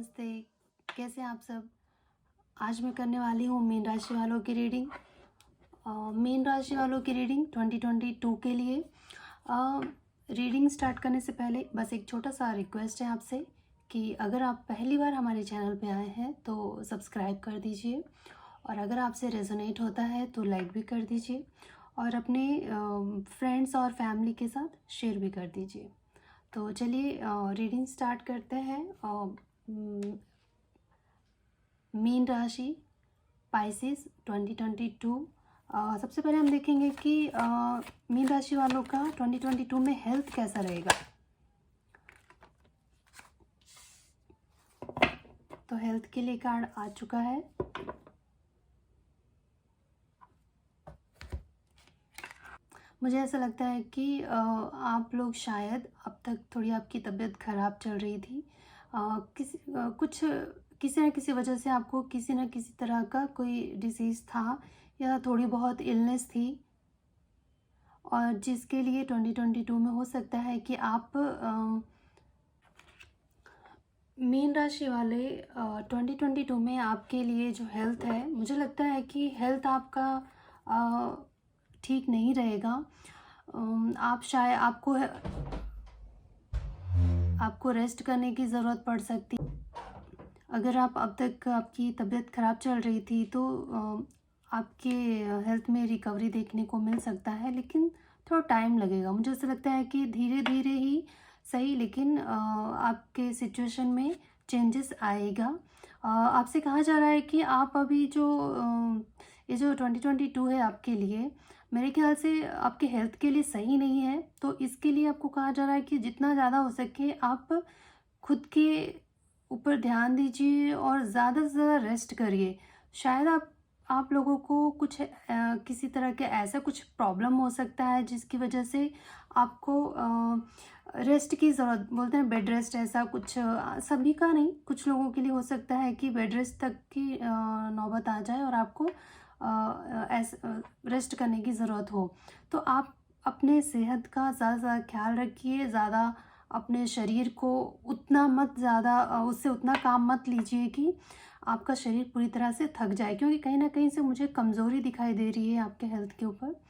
नमस्ते। कैसे हैं आप सब। आज मैं करने वाली हूँ मीन राशि वालों की रीडिंग। मीन राशि वालों की रीडिंग 2022 के लिए। रीडिंग स्टार्ट करने से पहले बस एक छोटा सा रिक्वेस्ट है आपसे कि अगर आप पहली बार हमारे चैनल पे आए हैं तो सब्सक्राइब कर दीजिए, और अगर आपसे रेजोनेट होता है तो लाइक भी कर दीजिए, और अपने फ्रेंड्स और फैमिली के साथ शेयर भी कर दीजिए। तो चलिए रीडिंग स्टार्ट करते हैं। मीन राशि पाइसेस 2022। सबसे पहले हम देखेंगे कि मीन राशि वालों का 2022 में हेल्थ कैसा रहेगा। तो हेल्थ के लिए कार्ड आ चुका है। मुझे ऐसा लगता है कि आप लोग शायद अब तक थोड़ी आपकी तबीयत ख़राब चल रही थी। किसी न किसी वजह से आपको किसी न किसी तरह का कोई डिसीज़ था या थोड़ी बहुत इलनेस थी, और जिसके लिए 2022 में हो सकता है कि आप मीन राशि वाले 2022 में आपके लिए जो हेल्थ है, मुझे लगता है कि हेल्थ आपका ठीक नहीं रहेगा। आप शायद आपको रेस्ट करने की ज़रूरत पड़ सकती। अगर आप अब तक आपकी तबीयत ख़राब चल रही थी तो आपके हेल्थ में रिकवरी देखने को मिल सकता है, लेकिन थोड़ा टाइम लगेगा। मुझे ऐसा लगता है कि धीरे धीरे ही सही, लेकिन आपके सिचुएशन में चेंजेस आएगा। आपसे कहा जा रहा है कि आप अभी ये जो 2022 है आपके लिए, मेरे ख्याल से आपके हेल्थ के लिए सही नहीं है। तो इसके लिए आपको कहा जा रहा है कि जितना ज़्यादा हो सके आप खुद के ऊपर ध्यान दीजिए और ज़्यादा से ज़्यादा रेस्ट करिए। शायद आप लोगों को कुछ किसी तरह के ऐसा कुछ प्रॉब्लम हो सकता है जिसकी वजह से आपको रेस्ट की ज़रूरत, बोलते हैं बेड रेस्ट, ऐसा कुछ सभी का नहीं, कुछ लोगों के लिए हो सकता है कि बेड रेस्ट तक की नौबत आ जाए और आपको रेस्ट करने की ज़रूरत हो। तो आप अपने सेहत का ज़्यादा से ज़्यादा ख्याल रखिए। ज़्यादा अपने शरीर को उतना मत, ज़्यादा उससे उतना काम मत लीजिए कि आपका शरीर पूरी तरह से थक जाए, क्योंकि कहीं ना कहीं से मुझे कमज़ोरी दिखाई दे रही है आपके हेल्थ के ऊपर।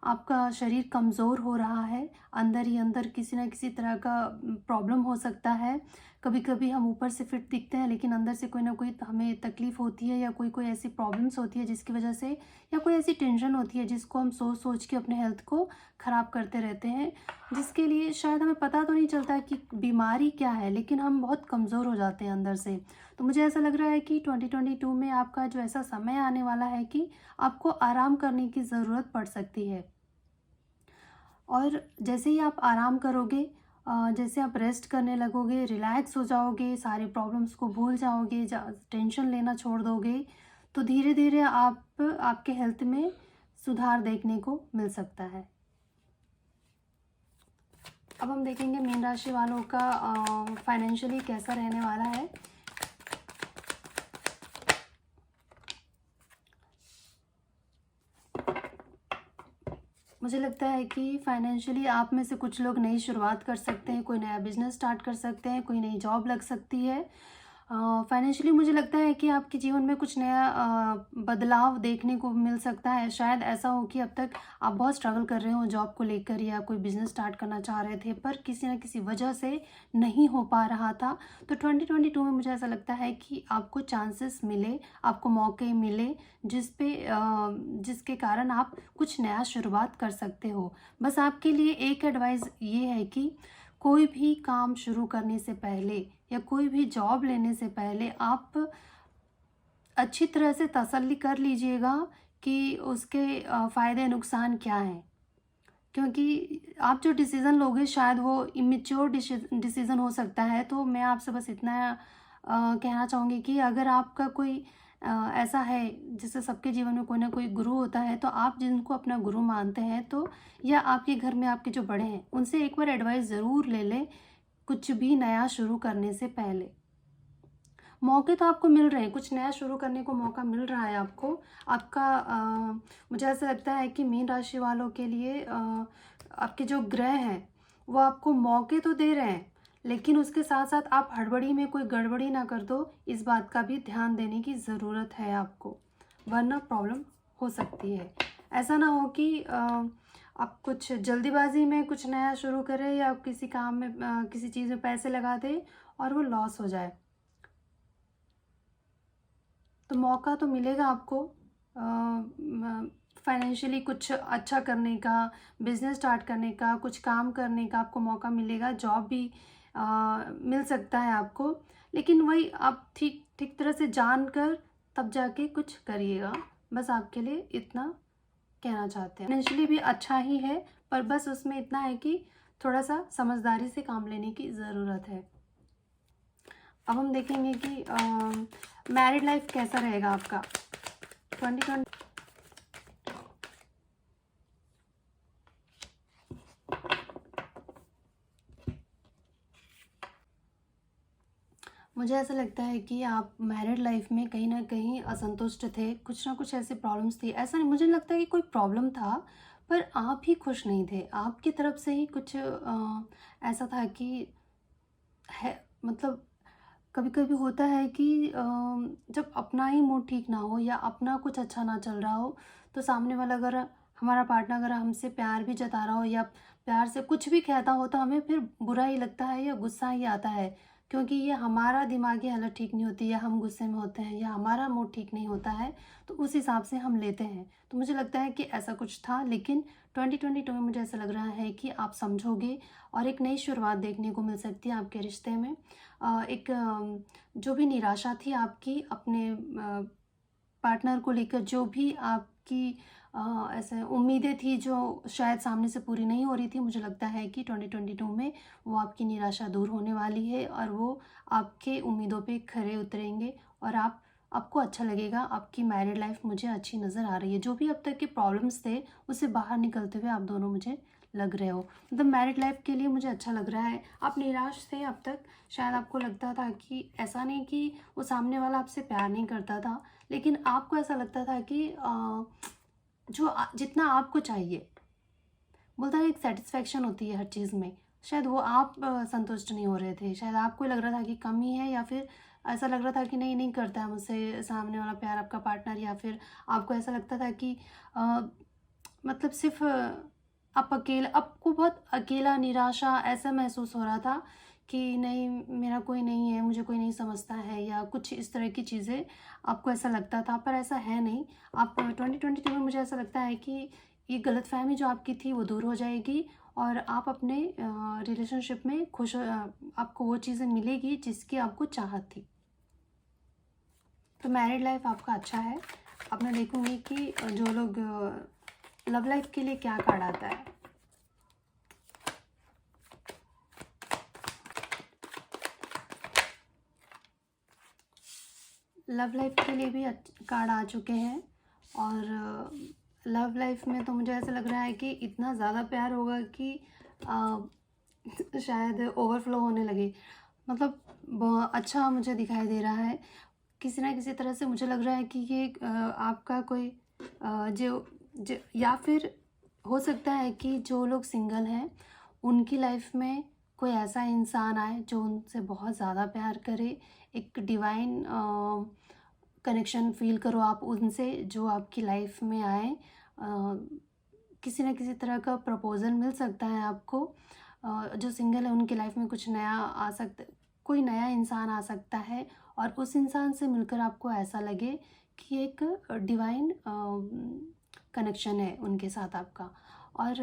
आपका शरीर कमज़ोर हो रहा है, अंदर ही अंदर किसी न किसी तरह का प्रॉब्लम हो सकता है। कभी कभी हम ऊपर से फिट दिखते हैं लेकिन अंदर से कोई ना कोई हमें तकलीफ़ होती है, या कोई कोई ऐसी प्रॉब्लम्स होती है जिसकी वजह से, या कोई ऐसी टेंशन होती है जिसको हम सोच सोच के अपने हेल्थ को ख़राब करते रहते हैं, जिसके लिए शायद हमें पता तो नहीं चलता कि बीमारी क्या है, लेकिन हम बहुत कमज़ोर हो जाते हैं अंदर से। तो मुझे ऐसा लग रहा है कि 2022 में आपका जो ऐसा समय आने वाला है कि आपको आराम करने की ज़रूरत पड़ सकती है। और जैसे ही आप आराम करोगे, जैसे आप रेस्ट करने लगोगे, रिलैक्स हो जाओगे, सारे प्रॉब्लम्स को भूल जाओगे, टेंशन लेना छोड़ दोगे, तो धीरे धीरे आपके हेल्थ में सुधार देखने को मिल सकता है। अब हम देखेंगे मीन राशि वालों का फाइनेंशियली कैसा रहने वाला है। मुझे लगता है कि फाइनेंशियली आप में से कुछ लोग नई शुरुआत कर सकते हैं, कोई नया बिजनेस स्टार्ट कर सकते हैं, कोई नई जॉब लग सकती है। फाइनेंशियली मुझे लगता है कि आपके जीवन में कुछ नया बदलाव देखने को मिल सकता है। शायद ऐसा हो कि अब तक आप बहुत स्ट्रगल कर रहे हो जॉब को लेकर, या कोई बिजनेस स्टार्ट करना चाह रहे थे पर किसी न किसी वजह से नहीं हो पा रहा था। तो 2022 में मुझे ऐसा लगता है कि आपको चांसेस मिले, आपको मौके मिले, जिसके कारण आप कुछ नया शुरुआत कर सकते हो। बस आपके लिए एक एडवाइस ये है कि कोई भी काम शुरू करने से पहले या कोई भी जॉब लेने से पहले आप अच्छी तरह से तसल्ली कर लीजिएगा कि उसके फ़ायदे नुकसान क्या हैं, क्योंकि आप जो डिसीज़न लोगे शायद वो इमेच्योर डिसीज़न हो सकता है। तो मैं आपसे बस इतना कहना चाहूँगी कि अगर आपका कोई ऐसा है, जैसे सबके जीवन में कोई ना कोई गुरु होता है, तो आप जिनको अपना गुरु मानते हैं, तो या आपके घर में आपके जो बड़े हैं उनसे एक बार एडवाइस ज़रूर ले लें कुछ भी नया शुरू करने से पहले। मौके तो आपको मिल रहे हैं, कुछ नया शुरू करने को मौका मिल रहा है आपको। आपका मुझे ऐसा लगता है कि मीन राशि वालों के लिए आपके जो ग्रह हैं वो आपको मौके तो दे रहे हैं, लेकिन उसके साथ साथ आप हड़बड़ी में कोई गड़बड़ी ना कर दो, इस बात का भी ध्यान देने की ज़रूरत है आपको, वरना प्रॉब्लम हो सकती है। ऐसा ना हो कि आप कुछ जल्दीबाजी में कुछ नया शुरू करें या आप किसी काम में किसी चीज़ में पैसे लगा दें और वो लॉस हो जाए। तो मौका तो मिलेगा आपको फाइनेंशियली कुछ अच्छा करने का, बिजनेस स्टार्ट करने का, कुछ काम करने का आपको मौका मिलेगा, जॉब भी मिल सकता है आपको। लेकिन वही आप ठीक ठीक तरह से जान कर तब जाके कुछ करिएगा, बस आपके लिए इतना कहना चाहते हैं। फाइनेंशियली भी अच्छा ही है, पर बस उसमें इतना है कि थोड़ा सा समझदारी से काम लेने की ज़रूरत है। अब हम देखेंगे कि मैरिड लाइफ कैसा रहेगा आपका 2020। मुझे ऐसा लगता है कि आप मैरिड लाइफ में कहीं न कहीं असंतुष्ट थे, कुछ ना कुछ ऐसी प्रॉब्लम्स थी। ऐसा नहीं, मुझे नहीं लगता कि कोई प्रॉब्लम था, पर आप ही खुश नहीं थे। आपकी तरफ से ही कुछ ऐसा था कि है, मतलब कभी-कभी होता है कि जब अपना ही मूड ठीक ना हो या अपना कुछ अच्छा ना चल रहा हो, तो सामने वाला अगर हमारा पार्टनर अगर हमसे प्यार भी जता रहा हो या प्यार से कुछ भी कहता हो, तो हमें फिर बुरा ही लगता है या गुस्सा ही आता है। क्योंकि ये हमारा दिमागी हालत ठीक नहीं होती या हम गुस्से में होते हैं या हमारा मूड ठीक नहीं होता है, तो उस हिसाब से हम लेते हैं। तो मुझे लगता है कि ऐसा कुछ था, लेकिन 2022 में मुझे ऐसा लग रहा है कि आप समझोगे और एक नई शुरुआत देखने को मिल सकती है आपके रिश्ते में। एक जो भी निराशा थी आपकी अपने पार्टनर को लेकर, जो भी आपकी ऐसे उम्मीदें थी जो शायद सामने से पूरी नहीं हो रही थी, मुझे लगता है कि 2022 में वो आपकी निराशा दूर होने वाली है और वो आपके उम्मीदों पे खरे उतरेंगे और आपको अच्छा लगेगा। आपकी मैरिड लाइफ मुझे अच्छी नज़र आ रही है। जो भी अब तक के प्रॉब्लम्स थे, उससे बाहर निकलते हुए आप दोनों मुझे लग रहे हो। मतलब मैरिड लाइफ के लिए मुझे अच्छा लग रहा है। आप निराश थे अब तक, शायद आपको लगता था कि ऐसा नहीं कि वो सामने वाला आपसे प्यार नहीं करता था, लेकिन आपको ऐसा लगता था कि जितना आपको चाहिए, बोलता है एक सेटिस्फेक्शन होती है हर चीज़ में, शायद वो आप संतुष्ट नहीं हो रहे थे। शायद आपको लग रहा था कि कमी है या फिर ऐसा लग रहा था कि नहीं करता है मुझसे सामने वाला प्यार आपका पार्टनर, या फिर आपको ऐसा लगता था कि अ, मतलब सिर्फ आप अकेला, आपको बहुत अकेला निराशा ऐसा महसूस हो रहा था कि नहीं मेरा कोई नहीं है, मुझे कोई नहीं समझता है, या कुछ इस तरह की चीज़ें आपको ऐसा लगता था, पर ऐसा है नहीं। आप 2022 में मुझे ऐसा लगता है कि ये गलतफ़हमी जो आपकी थी वो दूर हो जाएगी और आप अपने रिलेशनशिप में खुश आपको वो चीज़ें मिलेगी जिसकी आपको चाहत थी। तो मैरिड लाइफ आपका अच्छा है। अब मैं देखूँगी कि जो लोग लव लाइफ के लिए क्या कार्ड आता है। लव लाइफ के लिए भी कार्ड आ चुके हैं और लव लाइफ में तो मुझे ऐसा लग रहा है कि इतना ज़्यादा प्यार होगा कि अ, शायद ओवरफ्लो होने लगे। मतलब अच्छा मुझे दिखाई दे रहा है। किसी ना किसी तरह से मुझे लग रहा है कि ये आपका कोई या फिर हो सकता है कि जो लोग सिंगल हैं उनकी लाइफ में कोई ऐसा इंसान आए जो उनसे बहुत ज़्यादा प्यार करे। एक डिवाइन कनेक्शन फ़ील करो आप उनसे, जो आपकी लाइफ में आए। किसी न किसी तरह का प्रपोज़ल मिल सकता है आपको। जो सिंगल है उनकी लाइफ में कुछ नया आ सकता, कोई नया इंसान आ सकता है और उस इंसान से मिलकर आपको ऐसा लगे कि एक डिवाइन कनेक्शन है उनके साथ आपका। और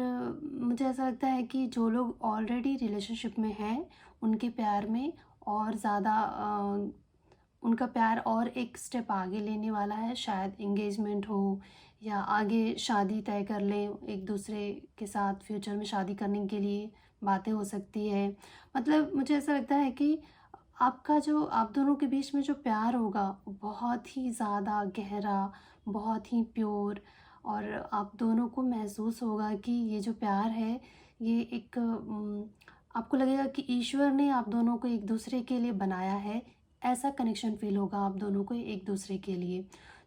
मुझे ऐसा लगता है कि जो लोग ऑलरेडी रिलेशनशिप में हैं उनके प्यार में और ज़्यादा उनका प्यार और एक स्टेप आगे लेने वाला है। शायद एंगेजमेंट हो या आगे शादी तय कर लें एक दूसरे के साथ, फ्यूचर में शादी करने के लिए बातें हो सकती है। मतलब मुझे ऐसा लगता है कि आपका जो आप दोनों के बीच में जो प्यार होगा वो बहुत ही ज़्यादा गहरा, बहुत ही प्योर, और आप दोनों को महसूस होगा कि ये जो प्यार है ये एक आपको लगेगा कि ईश्वर ने आप दोनों को एक दूसरे के लिए बनाया है। ऐसा कनेक्शन फ़ील होगा आप दोनों को एक दूसरे के लिए।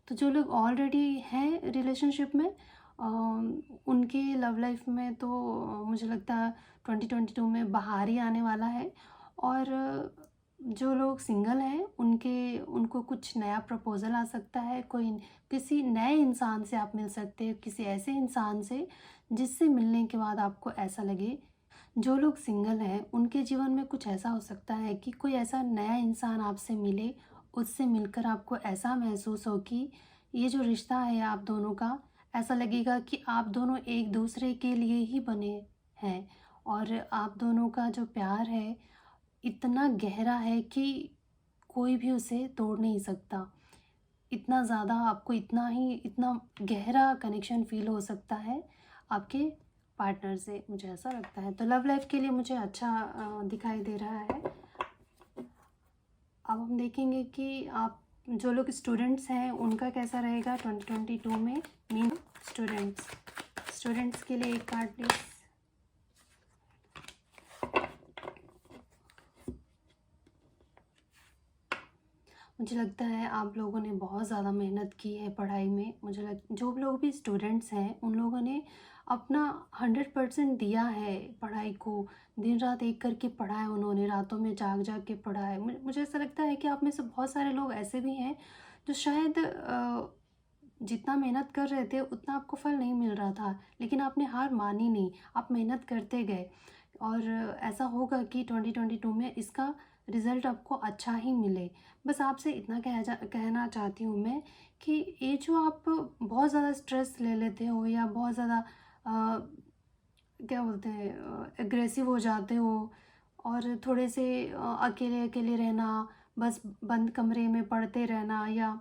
तो जो लोग ऑलरेडी हैं रिलेशनशिप में उनकी लव लाइफ में तो मुझे लगता है 2022 में बहार ही आने वाला है और जो लोग सिंगल हैं उनको कुछ नया प्रपोज़ल आ सकता है, कोई किसी नए इंसान से आप मिल सकते हो, किसी ऐसे इंसान से जिससे मिलने के बाद आपको ऐसा लगे। जो लोग सिंगल हैं उनके जीवन में कुछ ऐसा हो सकता है कि कोई ऐसा नया इंसान आपसे मिले, उससे मिलकर आपको ऐसा महसूस हो कि ये जो रिश्ता है आप दोनों का, ऐसा लगेगा कि आप दोनों एक दूसरे के लिए ही बने हैं और आप दोनों का जो प्यार है इतना गहरा है कि कोई भी उसे तोड़ नहीं सकता। इतना ज़्यादा आपको इतना गहरा कनेक्शन फ़ील हो सकता है आपके पार्टनर से, मुझे ऐसा लगता है। तो लव लाइफ़ के लिए मुझे अच्छा दिखाई दे रहा है। अब हम देखेंगे कि आप जो लोग स्टूडेंट्स हैं उनका कैसा रहेगा 2022 में। मीन स्टूडेंट्स के लिए एक कार्ड प्लीज़। मुझे लगता है आप लोगों ने बहुत ज़्यादा मेहनत की है पढ़ाई में। जो लोग भी स्टूडेंट्स हैं उन लोगों ने अपना 100% दिया है पढ़ाई को। दिन रात एक करके पढ़ा है उन्होंने, रातों में जाग जाग के पढ़ा है। मुझे ऐसा लगता है कि आप में से बहुत सारे लोग ऐसे भी हैं जो शायद जितना मेहनत कर रहे थे उतना आपको फल नहीं मिल रहा था, लेकिन आपने हार मानी नहीं, आप मेहनत करते गए और ऐसा होगा कि 2022 में इसका रिज़ल्ट आपको अच्छा ही मिले। बस आपसे इतना कहना चाहती हूँ मैं कि ये जो आप बहुत ज़्यादा स्ट्रेस ले लेते हो या बहुत ज़्यादा क्या बोलते हैं एग्रेसिव हो जाते हो और थोड़े से अकेले अकेले रहना, बस बंद कमरे में पढ़ते रहना या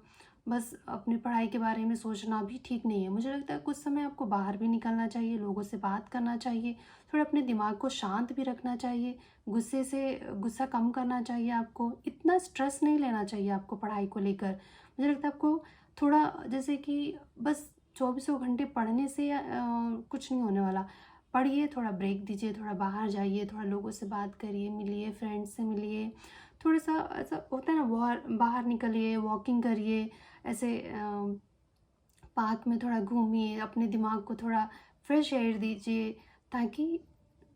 बस अपनी पढ़ाई के बारे में सोचना भी ठीक नहीं है। मुझे लगता है कुछ समय आपको बाहर भी निकलना चाहिए, लोगों से बात करना चाहिए, थोड़ा अपने दिमाग को शांत भी रखना चाहिए, गुस्सा कम करना चाहिए आपको, इतना स्ट्रेस नहीं लेना चाहिए आपको पढ़ाई को लेकर। मुझे लगता है आपको थोड़ा जैसे कि बस चौबीसों घंटे पढ़ने से कुछ नहीं होने वाला। पढ़िए, थोड़ा ब्रेक दीजिए, थोड़ा बाहर जाइए, थोड़ा लोगों से बात करिए, मिलिए, फ्रेंड्स से मिलिए, थोड़ा सा ऐसा होता है ना बाहर बाहर निकलिए, वॉकिंग करिए, ऐसे पार्क में थोड़ा घूमिए, अपने दिमाग को थोड़ा फ्रेश एयर दीजिए ताकि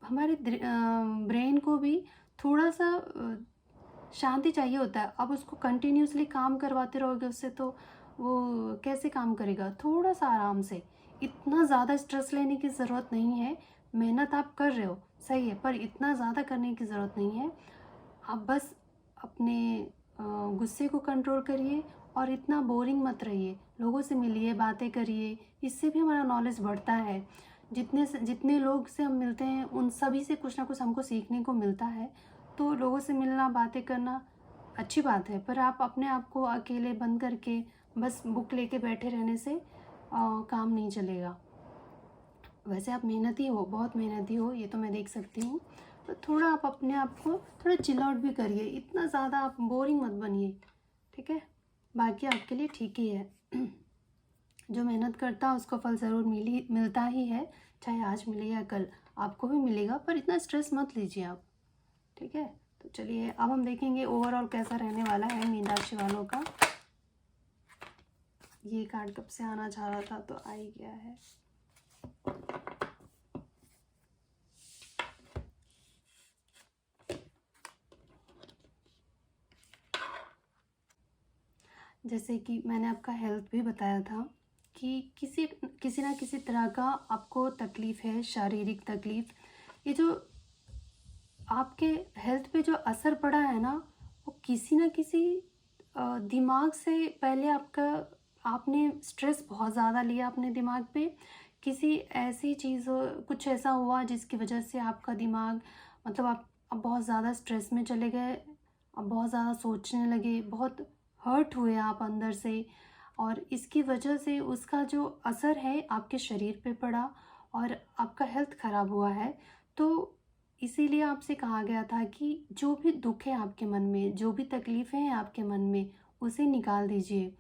हमारे ब्रेन को भी थोड़ा सा शांति चाहिए होता है। अब उसको कंटिन्यूसली काम करवाते रहोगे उससे तो वो कैसे काम करेगा। थोड़ा सा आराम से, इतना ज़्यादा स्ट्रेस लेने की ज़रूरत नहीं है। मेहनत आप कर रहे हो सही है, पर इतना ज़्यादा करने की ज़रूरत नहीं है। आप बस अपने गुस्से को कंट्रोल करिए और इतना बोरिंग मत रहिए, लोगों से मिलिए, बातें करिए, इससे भी हमारा नॉलेज बढ़ता है। जितने लोग से हम मिलते हैं उन सभी से कुछ ना कुछ हमको सीखने को मिलता है। तो लोगों से मिलना, बातें करना अच्छी बात है, पर आप अपने आप को अकेले बंद करके बस बुक लेके बैठे रहने से काम नहीं चलेगा। वैसे आप मेहनती हो, बहुत मेहनती हो, ये तो मैं देख सकती हूँ। तो थोड़ा आप अपने आप को थोड़ा चिल आउट भी करिए, इतना ज़्यादा आप बोरिंग मत बनिए, ठीक है। बाकी आपके लिए ठीक ही है। जो मेहनत करता है उसको फल ज़रूर मिलता ही है, चाहे आज मिले या कल, आपको भी मिलेगा, पर इतना स्ट्रेस मत लीजिए आप, ठीक है। तो चलिए अब हम देखेंगे ओवरऑल कैसा रहने वाला है मीन राशि वालों का। ये कार्ड कब से आना चाह रहा था तो आ ही गया है। जैसे कि मैंने आपका हेल्थ भी बताया था कि किसी ना किसी तरह का आपको तकलीफ़ है, शारीरिक तकलीफ़। ये जो आपके हेल्थ पे जो असर पड़ा है ना, वो किसी ना किसी दिमाग से पहले आपने स्ट्रेस बहुत ज़्यादा लिया अपने दिमाग पे। किसी ऐसी चीज़ कुछ ऐसा हुआ जिसकी वजह से आपका दिमाग मतलब आप बहुत ज़्यादा स्ट्रेस में चले गए, आप बहुत ज़्यादा सोचने लगे, बहुत हर्ट हुए आप अंदर से और इसकी वजह से उसका जो असर है आपके शरीर पे पड़ा और आपका हेल्थ ख़राब हुआ है। तो इसीलिए आपसे कहा गया था कि जो भी दुख है आपके मन में, जो भी तकलीफ़ें हैं आपके मन में, उसे निकाल दीजिए।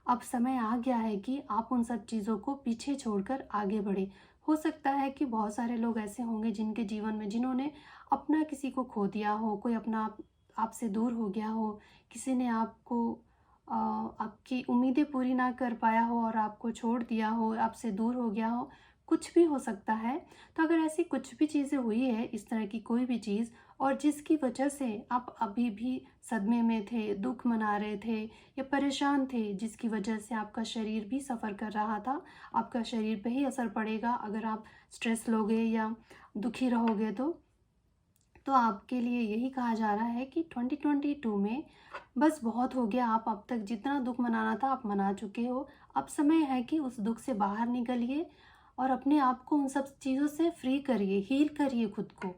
अब समय आ गया है कि आप उन सब चीज़ों को पीछे छोड़कर आगे बढ़ें। हो सकता है कि बहुत सारे लोग ऐसे होंगे जिनके जीवन में जिन्होंने अपना किसी को खो दिया हो, कोई अपना आपसे दूर हो गया हो, किसी ने आपको आपकी उम्मीदें पूरी ना कर पाया हो और आपको छोड़ दिया हो, आपसे दूर हो गया हो। कुछ भी हो सकता है। तो अगर ऐसी कुछ भी चीज़ें हुई है, इस तरह की कोई भी चीज़, और जिसकी वजह से आप अभी भी सदमे में थे, दुख मना रहे थे या परेशान थे, जिसकी वजह से आपका शरीर भी सफ़र कर रहा था, आपका शरीर पे ही असर पड़ेगा अगर आप स्ट्रेस लोगे या दुखी रहोगे तो आपके लिए यही कहा जा रहा है कि 2022 में बस बहुत हो गया। आप अब तक जितना दुख मनाना था आप मना चुके हो। अब समय है कि उस दुख से बाहर निकलिए और अपने आप को उन सब चीज़ों से फ्री करिए, हील करिए खुद को।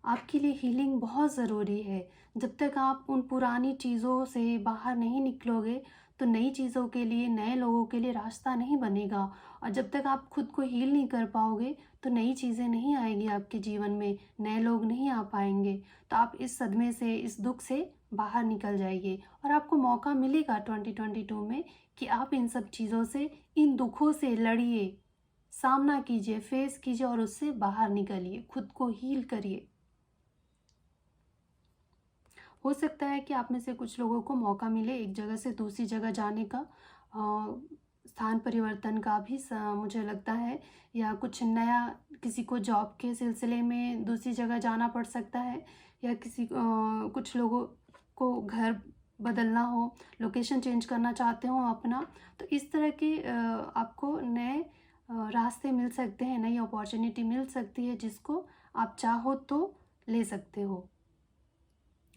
आपके लिए हीलिंग बहुत ज़रूरी है। जब तक आप उन पुरानी चीज़ों से बाहर नहीं निकलोगे, तो नई चीज़ों के लिए, नए लोगों के लिए रास्ता नहीं बनेगा। और जब तक आप खुद को हील नहीं कर पाओगे, तो नई चीज़ें नहीं आएगी आपके जीवन में, नए लोग नहीं आ पाएंगे। तो आप इस सदमे से, इस दुख से बाहर निकल जाइए और आपको मौका मिलेगा 2022 में कि आप इन सब चीज़ों से, इन दुखों से लड़िए, सामना कीजिए, फेस कीजिए और उससे बाहर निकलिए, खुद को हील करिए। हो सकता है कि आप में से कुछ लोगों को मौका मिले एक जगह से दूसरी जगह जाने का, स्थान परिवर्तन का भी मुझे लगता है, या कुछ नया, किसी को जॉब के सिलसिले में दूसरी जगह जाना पड़ सकता है, या कुछ लोगों को घर बदलना हो, लोकेशन चेंज करना चाहते हो अपना। तो इस तरह के आपको नए रास्ते मिल सकते हैं, नई अपॉर्चुनिटी मिल सकती है, जिसको आप चाहो तो ले सकते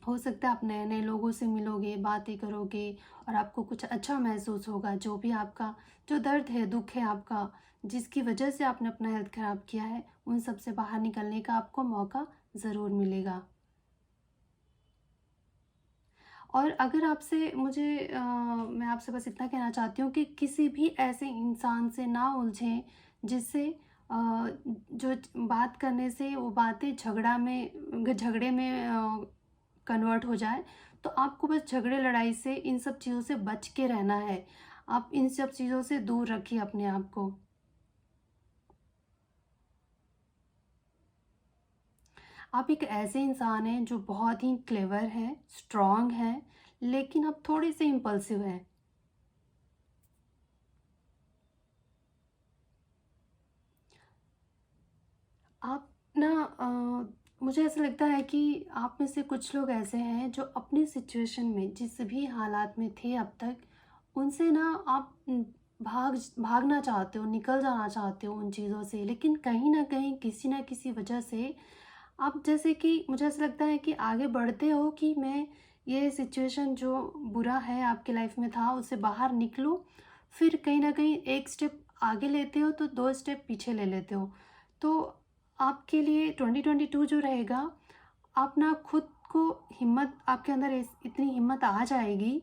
हो सकता है आप नए नए लोगों से मिलोगे, बातें करोगे और आपको कुछ अच्छा महसूस होगा। जो भी आपका जो दर्द है, दुख है आपका, जिसकी वजह से आपने अपना हेल्थ ख़राब किया है, उन सब से बाहर निकलने का आपको मौका ज़रूर मिलेगा। और अगर आपसे मैं आपसे बस इतना कहना चाहती हूँ कि किसी भी ऐसे इंसान से ना उलझें जिससे जो बात करने से वो बातें झगड़े में कन्वर्ट हो जाए। तो आपको बस झगड़े लड़ाई से, इन सब चीज़ों से बच के रहना है। आप इन सब चीज़ों से दूर रखिए अपने आप को। आप एक ऐसे इंसान हैं जो बहुत ही क्लेवर हैं, स्ट्रॉन्ग हैं, लेकिन आप थोड़े से इम्पल्सिव हैं। आप ना मुझे ऐसा लगता है कि आप में से कुछ लोग ऐसे हैं जो अपनी सिचुएशन में, जिस भी हालात में थे अब तक, उनसे ना आप भागना चाहते हो, निकल जाना चाहते हो उन चीज़ों से, लेकिन कहीं न कहीं किसी न किसी वजह से आप, जैसे कि मुझे ऐसा लगता है कि आगे बढ़ते हो कि मैं ये सिचुएशन जो बुरा है आपकी लाइफ में था, उससे बाहर निकलूँ, फिर कहीं न कहीं एक स्टेप आगे लेते हो तो 2 स्टेप पीछे ले लेते हो। तो आपके लिए 2022 जो रहेगा, आप ना खुद को हिम्मत, आपके अंदर इतनी हिम्मत आ जाएगी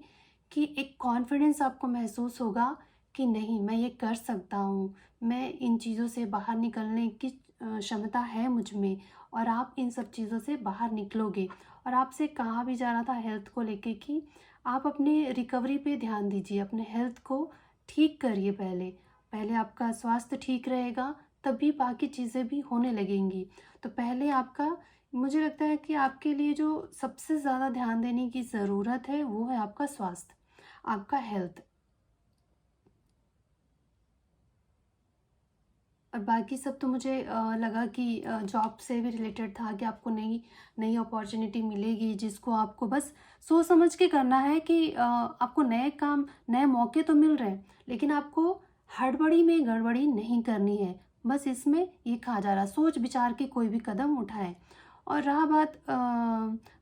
कि एक कॉन्फिडेंस आपको महसूस होगा कि नहीं, मैं ये कर सकता हूँ, मैं इन चीज़ों से बाहर निकलने की क्षमता है मुझ में, और आप इन सब चीज़ों से बाहर निकलोगे। और आपसे कहा भी जा रहा था हेल्थ को लेके कि आप अपने रिकवरी पे ध्यान दीजिए, अपने हेल्थ को ठीक करिए पहले। पहले आपका स्वास्थ्य ठीक रहेगा, तभी बाकी चीज़ें भी होने लगेंगी। तो पहले आपका, मुझे लगता है कि आपके लिए जो सबसे ज़्यादा ध्यान देने की ज़रूरत है, वो है आपका स्वास्थ्य, आपका हेल्थ। और बाकी सब तो मुझे लगा कि जॉब से भी रिलेटेड था कि आपको नई नई अपॉर्चुनिटी मिलेगी, जिसको आपको बस सोच समझ के करना है कि आपको नए काम, नए मौके तो मिल रहे हैं, लेकिन आपको हड़बड़ी में गड़बड़ी नहीं करनी है। बस इसमें ये कहा जा रहा है, सोच विचार के कोई भी कदम उठाएं। और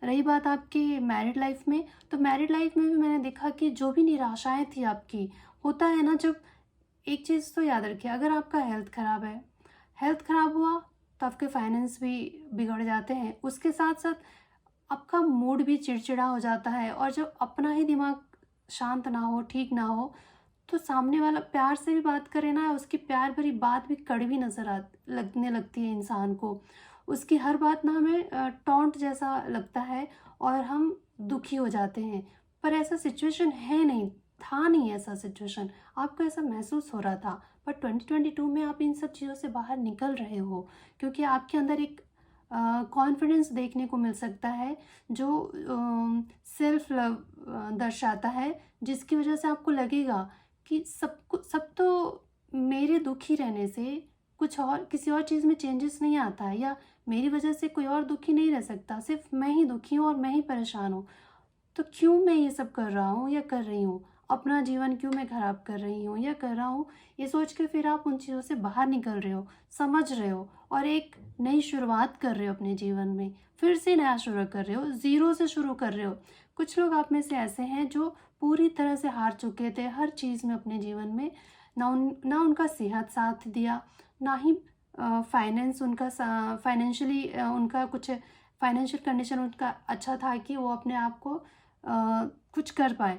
रही बात आपकी मैरिड लाइफ में, तो मैरिड लाइफ में भी मैंने देखा कि जो भी निराशाएं थी आपकी, होता है ना, जब एक चीज़ तो याद रखिए, अगर आपका हेल्थ ख़राब है, हेल्थ ख़राब हुआ तो आपके फाइनेंस भी बिगड़ जाते हैं, उसके साथ साथ आपका मूड भी चिड़चिड़ा हो जाता है। और जब अपना ही दिमाग शांत ना हो, ठीक ना हो, तो सामने वाला प्यार से भी बात करे ना, उसकी प्यार भरी बात भी कड़वी लगने लगती है इंसान को। उसकी हर बात ना हमें टॉन्ट जैसा लगता है और हम दुखी हो जाते हैं। पर ऐसा सिचुएशन है नहीं, था नहीं ऐसा सिचुएशन, आपको ऐसा महसूस हो रहा था। पर 2022 में आप इन सब चीज़ों से बाहर निकल रहे हो, क्योंकि आपके अंदर एक कॉन्फिडेंस देखने को मिल सकता है, जो सेल्फ लव दर्शाता है, जिसकी वजह से आपको लगेगा कि सब तो मेरे दुखी रहने से कुछ और किसी और चीज़ में चेंजेस नहीं आता है, या मेरी वजह से कोई और दुखी नहीं रह सकता, सिर्फ मैं ही दुखी हूँ और मैं ही परेशान हूँ। तो क्यों मैं ये सब कर रहा हूँ या कर रही हूँ? अपना जीवन क्यों मैं खराब कर रही हूँ या कर रहा हूँ? ये सोच के फिर आप उन चीज़ों से बाहर निकल रहे हो, समझ रहे हो और एक नई शुरुआत कर रहे हो अपने जीवन में। फिर से नया शुरू कर रहे हो, ज़ीरो से शुरू कर रहे हो। कुछ लोग आप में से ऐसे हैं जो पूरी तरह से हार चुके थे हर चीज़ में अपने जीवन में। ना उनका सेहत साथ दिया, ना ही फाइनेंशियली उनका कुछ फाइनेंशियल कंडीशन उनका अच्छा था कि वो अपने आप को कुछ कर पाए।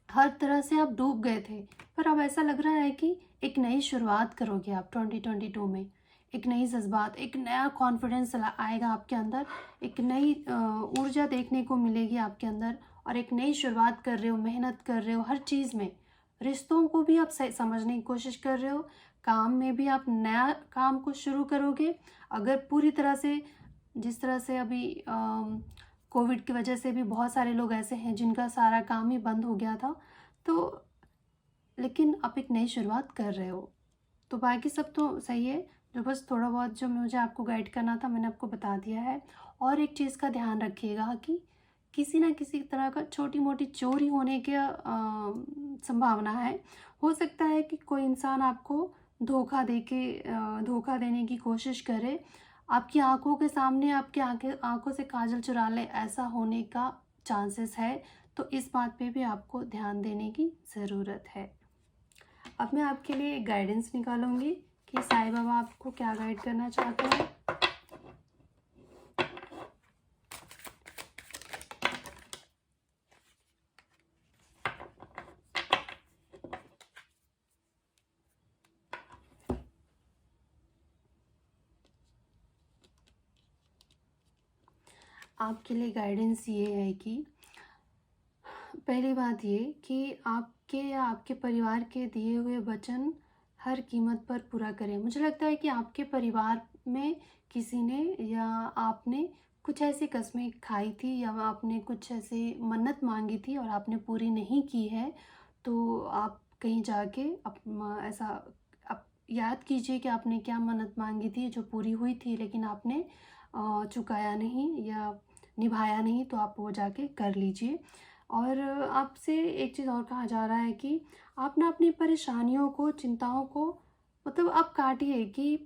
हर तरह से आप डूब गए थे, पर अब ऐसा लग रहा है कि एक नई शुरुआत करोगे आप 2022 में। एक नई जज्बात, एक नया कॉन्फिडेंस आएगा आपके अंदर, एक नई ऊर्जा देखने को मिलेगी आपके अंदर, और एक नई शुरुआत कर रहे हो, मेहनत कर रहे हो हर चीज़ में। रिश्तों को भी आप समझने की कोशिश कर रहे हो, काम में भी आप नया काम को शुरू करोगे। अगर पूरी तरह से, जिस तरह से अभी कोविड की वजह से भी बहुत सारे लोग ऐसे हैं जिनका सारा काम ही बंद हो गया था, तो लेकिन आप एक नई शुरुआत कर रहे हो, तो बाकी सब तो सही है। जो बस थोड़ा बहुत जो मुझे आपको गाइड करना था मैंने आपको बता दिया है। और एक चीज़ का ध्यान रखिएगा कि किसी ना किसी तरह का छोटी मोटी चोरी होने की संभावना है। हो सकता है कि कोई इंसान आपको धोखा देने की कोशिश करे, आपकी आंखों के सामने आपकी आंखों से काजल चुरा ले, ऐसा होने का चांसेस है। तो इस बात पे भी आपको ध्यान देने की ज़रूरत है। अब मैं आपके लिए एक गाइडेंस निकालूंगी कि साईं बाबा आपको क्या गाइड करना चाहते हैं। आपके लिए गाइडेंस ये है कि पहली बात ये कि आपके या आपके परिवार के दिए हुए वचन हर कीमत पर पूरा करें। मुझे लगता है कि आपके परिवार में किसी ने या आपने कुछ ऐसी कस्में खाई थी या आपने कुछ ऐसी मन्नत मांगी थी और आपने पूरी नहीं की है। तो आप कहीं जाके ऐसा आप याद कीजिए कि आपने क्या मन्नत मांगी थी जो पूरी हुई थी, लेकिन आपने चुकाया नहीं या निभाया नहीं, तो आप वो जाके कर लीजिए। और आपसे एक चीज़ और कहा जा रहा है कि आप ना अपनी परेशानियों को, चिंताओं को मतलब आप काटिए, कि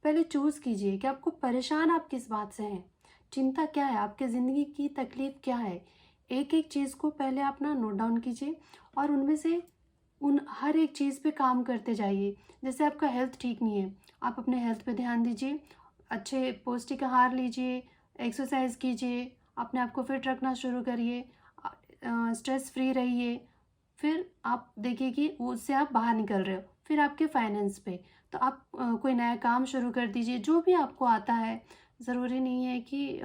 पहले चूज़ कीजिए कि आपको परेशान आप किस बात से हैं, चिंता क्या है, आपके ज़िंदगी की तकलीफ़ क्या है। एक एक चीज़ को पहले आप ना नोट डाउन कीजिए और उनमें से उन हर एक चीज़ पे काम करते जाइए। जैसे आपका हेल्थ ठीक नहीं है, आप अपने हेल्थ पे ध्यान दीजिए, अच्छे पौष्टिक आहार लीजिए, एक्सरसाइज कीजिए, अपने आप को फिट रखना शुरू करिए, स्ट्रेस फ्री रहिए। फिर आप देखिए कि उससे आप बाहर निकल रहे हो। फिर आपके फाइनेंस पे, तो आप कोई नया काम शुरू कर दीजिए, जो भी आपको आता है। ज़रूरी नहीं है कि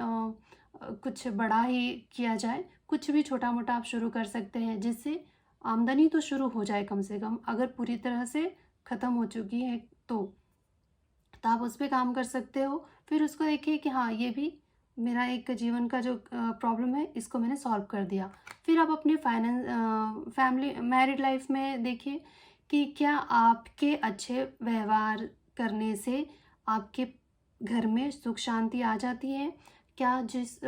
कुछ बड़ा ही किया जाए, कुछ भी छोटा मोटा आप शुरू कर सकते हैं, जिससे आमदनी तो शुरू हो जाए कम से कम। अगर पूरी तरह से ख़त्म हो चुकी है तो आप उस पर काम कर सकते हो। फिर उसको देखिए कि हाँ, ये भी मेरा एक जीवन का जो प्रॉब्लम है, इसको मैंने सॉल्व कर दिया। फिर आप अपने फैमिली मैरिड लाइफ में देखिए कि क्या आपके अच्छे व्यवहार करने से आपके घर में सुख शांति आ जाती है। क्या जिस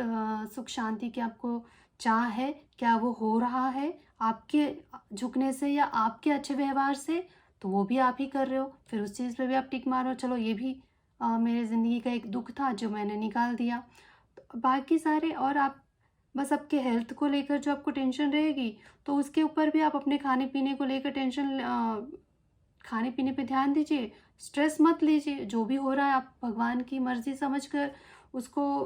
सुख शांति की आपको चाह है, क्या वो हो रहा है आपके झुकने से या आपके अच्छे व्यवहार से, तो वो भी आप ही कर रहे हो। फिर उस चीज़ पे भी आप टिक मारो, चलो ये भी मेरे ज़िंदगी का एक दुख था जो मैंने निकाल दिया। तो बाकी सारे, और आप बस आपके हेल्थ को लेकर जो आपको टेंशन रहेगी, तो उसके ऊपर भी आप अपने खाने पीने को लेकर खाने पीने पे ध्यान दीजिए। स्ट्रेस मत लीजिए, जो भी हो रहा है आप भगवान की मर्ज़ी समझकर उसको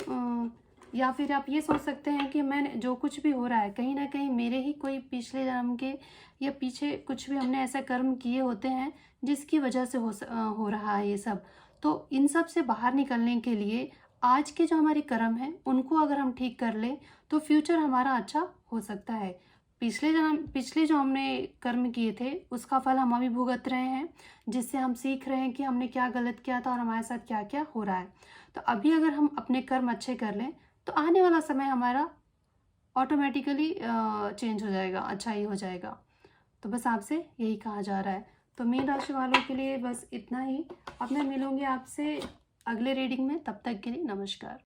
या फिर आप ये सोच सकते हैं कि मैंने जो कुछ भी हो रहा है, कहीं ना कहीं मेरे ही कोई पिछले जन्म के या पीछे कुछ भी हमने ऐसा कर्म किए होते हैं जिसकी वजह से हो रहा है ये सब। तो इन सब से बाहर निकलने के लिए आज के जो हमारे कर्म हैं उनको अगर हम ठीक कर लें, तो फ्यूचर हमारा अच्छा हो सकता है। पिछले जो हमने कर्म किए थे उसका फल हम अभी भुगत रहे हैं, जिससे हम सीख रहे हैं कि हमने क्या गलत किया था और हमारे साथ क्या क्या हो रहा है। तो अभी अगर हम अपने कर्म अच्छे कर लें, तो आने वाला समय हमारा ऑटोमेटिकली चेंज हो जाएगा, अच्छा ही हो जाएगा। तो बस आपसे यही कहा जा रहा है। तो मीन राशि वालों के लिए बस इतना ही। अब मैं मिलूंगी आपसे अगले रीडिंग में, तब तक के लिए नमस्कार।